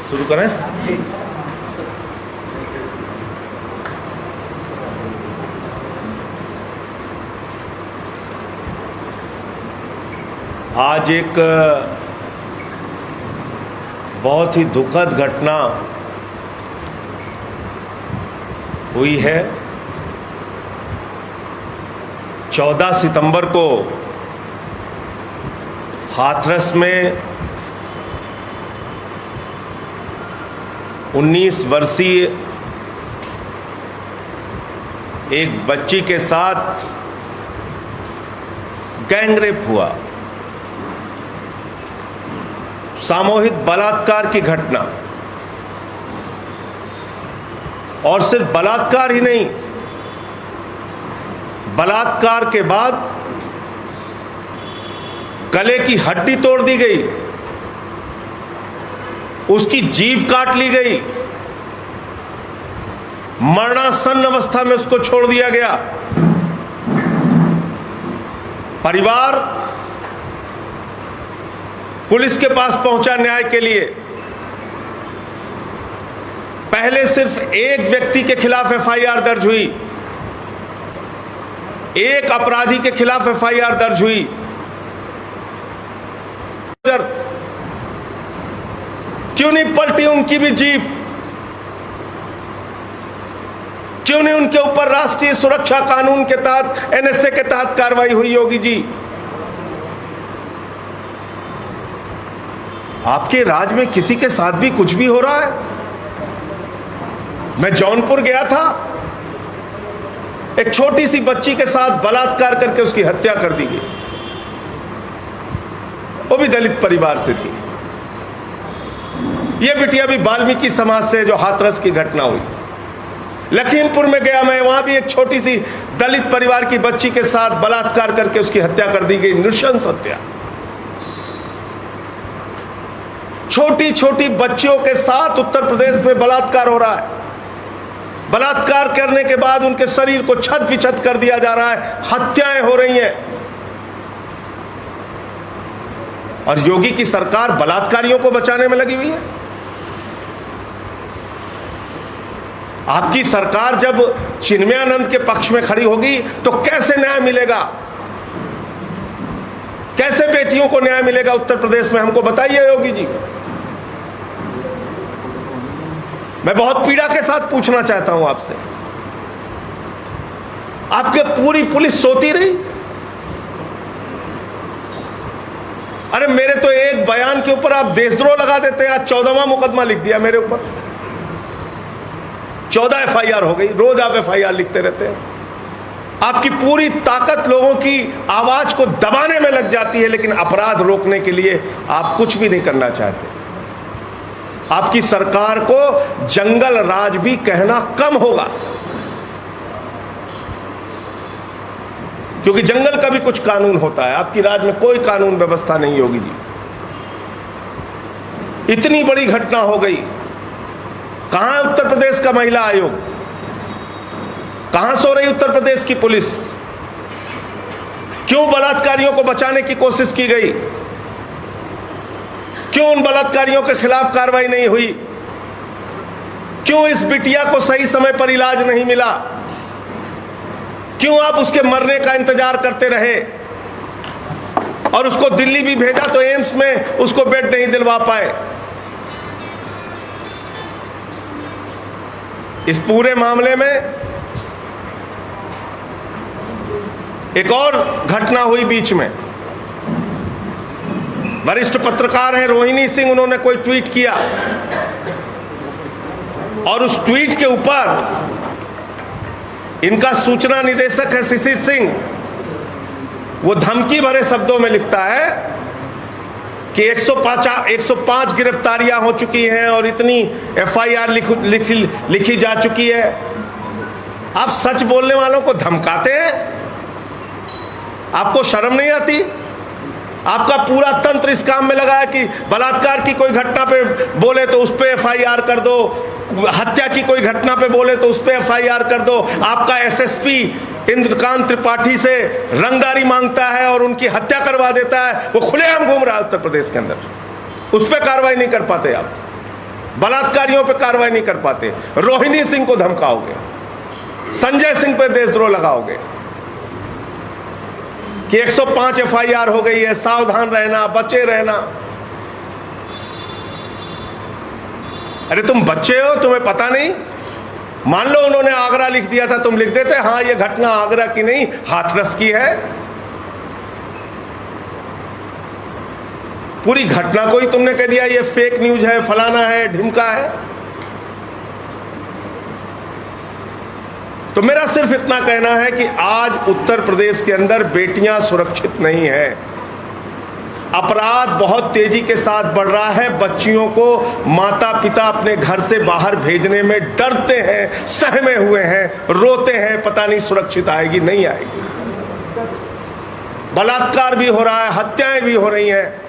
शुरू करें। आज एक बहुत ही दुखद घटना हुई है। 14 सितंबर को हाथरस में 19 वर्षीय एक बच्ची के साथ गैंगरेप हुआ, सामूहिक बलात्कार की घटना। और सिर्फ बलात्कार ही नहीं, बलात्कार के बाद गले की हड्डी तोड़ दी गई, उसकी जीभ काट ली गई, मरणासन अवस्था में उसको छोड़ दिया गया। परिवार पुलिस के पास पहुंचा न्याय के लिए। पहले सिर्फ एक व्यक्ति के खिलाफ एफआईआर दर्ज हुई, एक अपराधी के खिलाफ एफआईआर दर्ज हुई। क्यों नहीं पलटी उनकी भी जीप? क्यों नहीं उनके ऊपर राष्ट्रीय सुरक्षा कानून के तहत, एनएसए के तहत कार्रवाई हुई? योगी जी, आपके राज में किसी के साथ भी कुछ भी हो रहा है। मैं जौनपुर गया था, एक छोटी सी बच्ची के साथ बलात्कार करके उसकी हत्या कर दी गई, वो भी दलित परिवार से थी। यह बिटिया भी वाल्मीकि समाज से, जो हाथरस की घटना हुई। लखीमपुर में गया मैं, वहां भी एक छोटी सी दलित परिवार की बच्ची के साथ बलात्कार करके उसकी हत्या कर दी गई, नृशंस हत्या। छोटी छोटी बच्चियों के साथ उत्तर प्रदेश में बलात्कार हो रहा है। बलात्कार करने के बाद उनके शरीर को छत विछत कर दिया जा रहा है, हत्याएं हो रही हैं। और योगी की सरकार बलात्कारियों को बचाने में लगी हुई है। आपकी सरकार जब चिन्मयानंद के पक्ष में खड़ी होगी तो कैसे न्याय मिलेगा? कैसे बेटियों को न्याय मिलेगा उत्तर प्रदेश में? हमको बताइए योगी जी। मैं बहुत पीड़ा के साथ पूछना चाहता हूं आपसे, आपके पूरी पुलिस सोती रही? अरे मेरे तो एक बयान के ऊपर आप देशद्रोह लगा देते हैं। आज 14वां मुकदमा लिख दिया मेरे ऊपर, 14 एफआईआर हो गई। रोज आप एफआईआर लिखते रहते हैं। आपकी पूरी ताकत लोगों की आवाज को दबाने में लग जाती है, लेकिन अपराध रोकने के लिए आप कुछ भी नहीं करना चाहते। आपकी सरकार को जंगल राज भी कहना कम होगा, क्योंकि जंगल का भी कुछ कानून होता है। आपकी राज में कोई कानून व्यवस्था नहीं होगी जी। इतनी बड़ी घटना हो गई, कहां है उत्तर प्रदेश का महिला आयोग? कहां सो रही उत्तर प्रदेश की पुलिस? क्यों बलात्कारियों को बचाने की कोशिश की गई? क्यों उन बलात्कारियों के खिलाफ कार्रवाई नहीं हुई? क्यों इस बिटिया को सही समय पर इलाज नहीं मिला? क्यों आप उसके मरने का इंतजार करते रहे और उसको दिल्ली भी भेजा तो एम्स में उसको बेड नहीं दिलवा पाए? इस पूरे मामले में एक और घटना हुई बीच में। वरिष्ठ पत्रकार हैं रोहिणी सिंह, उन्होंने कोई ट्वीट किया और उस ट्वीट के ऊपर इनका सूचना निदेशक है शिशिर सिंह, वो धमकी भरे शब्दों में लिखता है कि 105 गिरफ्तारियां हो चुकी हैं और इतनी एफआईआर लिखी जा चुकी है। आप सच बोलने वालों को धमकाते हैं? आपको शर्म नहीं आती? आपका पूरा तंत्र इस काम में लगा है कि बलात्कार की कोई घटना पे बोले तो उस पे एफआईआर कर दो, हत्या की कोई घटना पे बोले तो उस पे एफआईआर कर दो। आपका एसएसपी इंद्रकांत त्रिपाठी से रंगदारी मांगता है और उनकी हत्या करवा देता है। वो खुलेआम घूम रहा है उत्तर प्रदेश के अंदर, उस पर कार्रवाई नहीं कर पाते आप। बलात्कारियों पे कार्रवाई नहीं कर पाते, रोहिणी सिंह को धमकाओगे, संजय सिंह पे देशद्रोह लगाओगे कि 105 FIR हो गई है, सावधान रहना, बचे रहना। अरे तुम बच्चे हो, तुम्हें पता नहीं? मान लो उन्होंने आगरा लिख दिया था, तुम लिख देते हाँ ये घटना आगरा की नहीं हाथरस की है। पूरी घटना को ही तुमने कह दिया ये फेक न्यूज है, फलाना है, ढिमका है। तो मेरा सिर्फ इतना कहना है कि आज उत्तर प्रदेश के अंदर बेटियां सुरक्षित नहीं है। अपराध बहुत तेजी के साथ बढ़ रहा है। बच्चियों को माता पिता अपने घर से बाहर भेजने में डरते हैं, सहमे हुए हैं, रोते हैं, पता नहीं सुरक्षित आएगी नहीं आएगी। बलात्कार भी हो रहा है, हत्याएं भी हो रही हैं,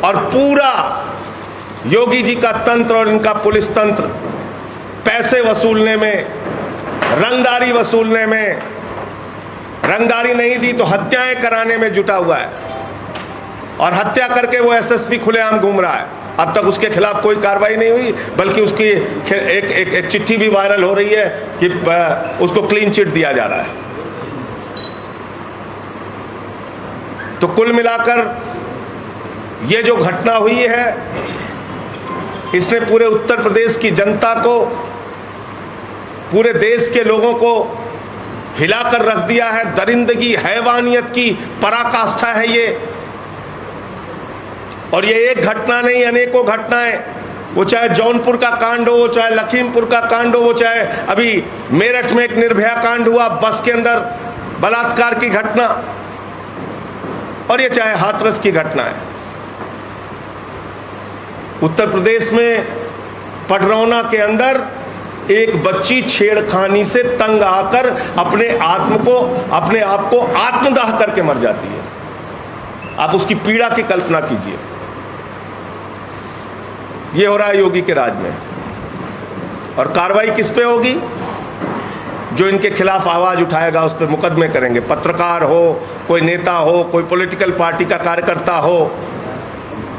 और पूरा योगी जी का तंत्र और इनका पुलिस तंत्र पैसे वसूलने में, रंगदारी वसूलने में, रंगदारी नहीं दी तो हत्याएं कराने में जुटा हुआ है। और हत्या करके वो SSP खुलेआम घूम रहा है। अब तक उसके खिलाफ कोई कार्रवाई नहीं हुई, बल्कि उसकी एक चिट्ठी भी वायरल हो रही है कि उसको क्लीन चिट दिया जा रहा है। तो कुल मिलाकर ये जो घटना हुई है, इसने पूरे उत्तर प्रदेश की जनता को, पूरे देश के लोगों को हिलाकर रख दिया है। दरिंदगी, हैवानियत की पराकाष्ठा है ये। और ये एक घटना नहीं, अनेकों घटनाएं, वो चाहे जौनपुर का कांड हो, चाहे लखीमपुर का कांड हो, वो चाहे अभी मेरठ में एक निर्भया कांड हुआ, बस के अंदर बलात्कार की घटना, और ये चाहे हाथरस की घटना है। उत्तर प्रदेश में पडरौना के अंदर एक बच्ची छेड़खानी से तंग आकर अपने आप को आत्मदाह करके मर जाती है। आप उसकी पीड़ा की कल्पना कीजिए। यह हो रहा है योगी के राज में। और कार्रवाई किस पे होगी? जो इनके खिलाफ आवाज उठाएगा उस पर मुकदमे करेंगे। पत्रकार हो, कोई नेता हो, कोई पॉलिटिकल पार्टी का कार्यकर्ता हो।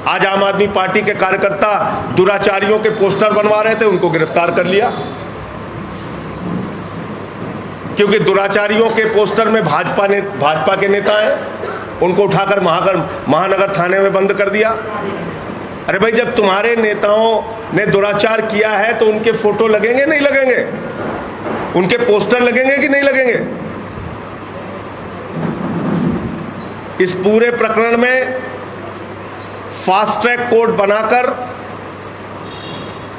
आज आम आदमी पार्टी के कार्यकर्ता दुराचारियों के पोस्टर बनवा रहे थे, उनको गिरफ्तार कर लिया, क्योंकि दुराचारियों के पोस्टर में भाजपा के नेता हैं, उनको उठाकर महानगर थाने में बंद कर दिया। अरे भाई, जब तुम्हारे नेताओं ने दुराचार किया है तो उनके फोटो लगेंगे नहीं लगेंगे? उनके पोस्टर लगेंगे कि नहीं लगेंगे? इस पूरे प्रकरण में फास्ट ट्रैक कोर्ट बनाकर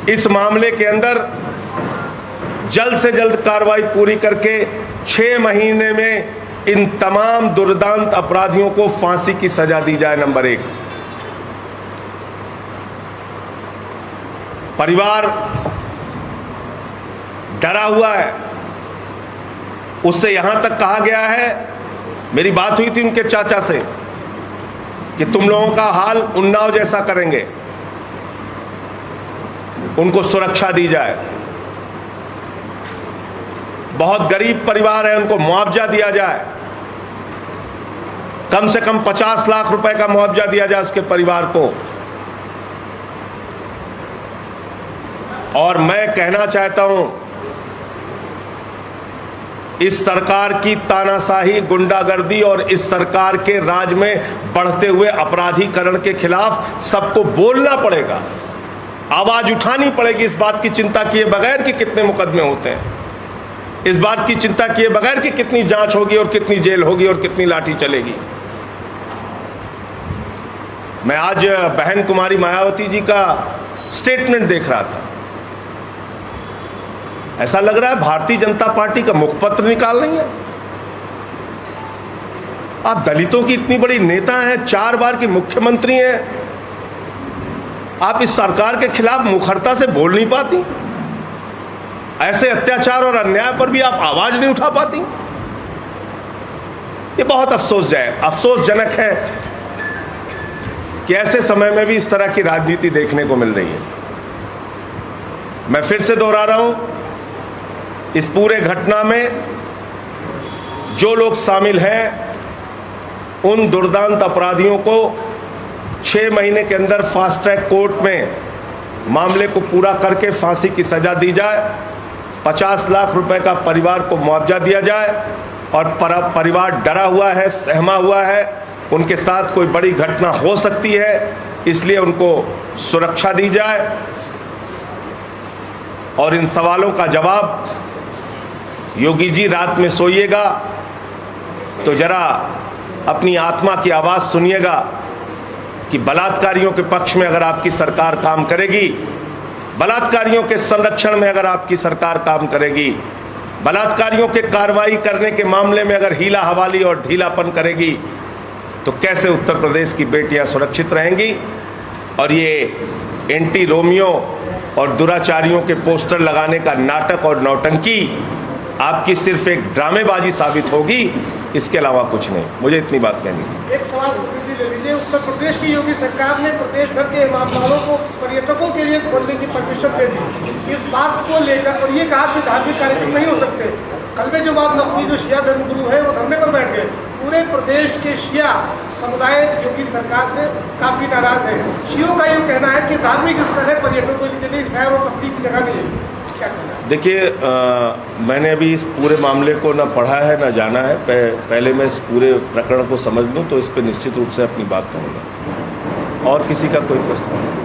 इस मामले के अंदर जल्द से जल्द कार्रवाई पूरी करके 6 महीने में इन तमाम दुर्दांत अपराधियों को फांसी की सजा दी जाए। नंबर 1, परिवार डरा हुआ है। उससे यहां तक कहा गया है, मेरी बात हुई थी उनके चाचा से, कि तुम लोगों का हाल उन्नाव जैसा करेंगे, उनको सुरक्षा दी जाए। बहुत गरीब परिवार है, उनको मुआवजा दिया जाए, कम से कम 50 लाख रुपए का मुआवजा दिया जाए उसके परिवार को। और मैं कहना चाहता हूं, इस सरकार की तानाशाही, गुंडागर्दी और इस सरकार के राज में बढ़ते हुए अपराधीकरण के खिलाफ सबको बोलना पड़ेगा, आवाज उठानी पड़ेगी। इस बात की चिंता किए बगैर कि कितने मुकदमे होते हैं, इस बात की चिंता किए बगैर कि कितनी जांच होगी और कितनी जेल होगी और कितनी लाठी चलेगी। मैं आज बहन कुमारी मायावती जी का स्टेटमेंट देख रहा था। ऐसा लग रहा है भारतीय जनता पार्टी का मुखपत्र निकाल रही है। आप दलितों की इतनी बड़ी नेता हैं, 4 बार की मुख्यमंत्री हैं, आप इस सरकार के खिलाफ मुखरता से बोल नहीं पाती? ऐसे अत्याचार और अन्याय पर भी आप आवाज नहीं उठा पाती? ये बहुत अफसोसजनक है कि ऐसे समय में भी इस तरह की राजनीति देखने को मिल रही है। मैं फिर से दोहरा रहा हूं, इस पूरे घटना में जो लोग शामिल हैं, उन दुर्दांत अपराधियों को 6 महीने के अंदर फास्ट ट्रैक कोर्ट में मामले को पूरा करके फांसी की सज़ा दी जाए, 50 लाख रुपए का परिवार को मुआवजा दिया जाए और परिवार डरा हुआ है, सहमा हुआ है, उनके साथ कोई बड़ी घटना हो सकती है, इसलिए उनको सुरक्षा दी जाए और इन सवालों का जवाब योगी जी रात में सोइएगा तो जरा अपनी आत्मा की आवाज़ सुनिएगा कि बलात्कारियों के पक्ष में अगर आपकी सरकार काम करेगी, बलात्कारियों के संरक्षण में अगर आपकी सरकार काम करेगी, बलात्कारियों के कार्रवाई करने के मामले में अगर हीला हवाली और ढीलापन करेगी, तो कैसे उत्तर प्रदेश की बेटियां सुरक्षित रहेंगी। और ये एंटी रोमियो और दुराचारियों के पोस्टर लगाने का नाटक और नौटंकी आपकी सिर्फ एक ड्रामेबाजी साबित होगी, इसके अलावा कुछ नहीं। मुझे इतनी बात कहनी थी। एक सवाल जी ले लीजिए, उत्तर प्रदेश की योगी सरकार ने प्रदेश भर के इमामबाड़ों को पर्यटकों के लिए खोलने की परमिशन दे दी। इस बात को लेकर और ये कहा कि धार्मिक कार्यक्रम नहीं हो सकते। कल में जो बात नकवी जो शिया धर्मगुरु है वो धरने पर बैठ गए। पूरे प्रदेश के शिया समुदाय योगी सरकार से काफी नाराज है। शियों का ये कहना है कि धार्मिक स्थल है, पर्यटकों के लिए सैर और तफरीह की जगह नहीं है। देखिए, मैंने अभी इस पूरे मामले को ना पढ़ा है ना जाना है। पहले मैं इस पूरे प्रकरण को समझ लूँ तो इस पर निश्चित रूप से अपनी बात करूँगा। और किसी का कोई प्रश्न नहीं।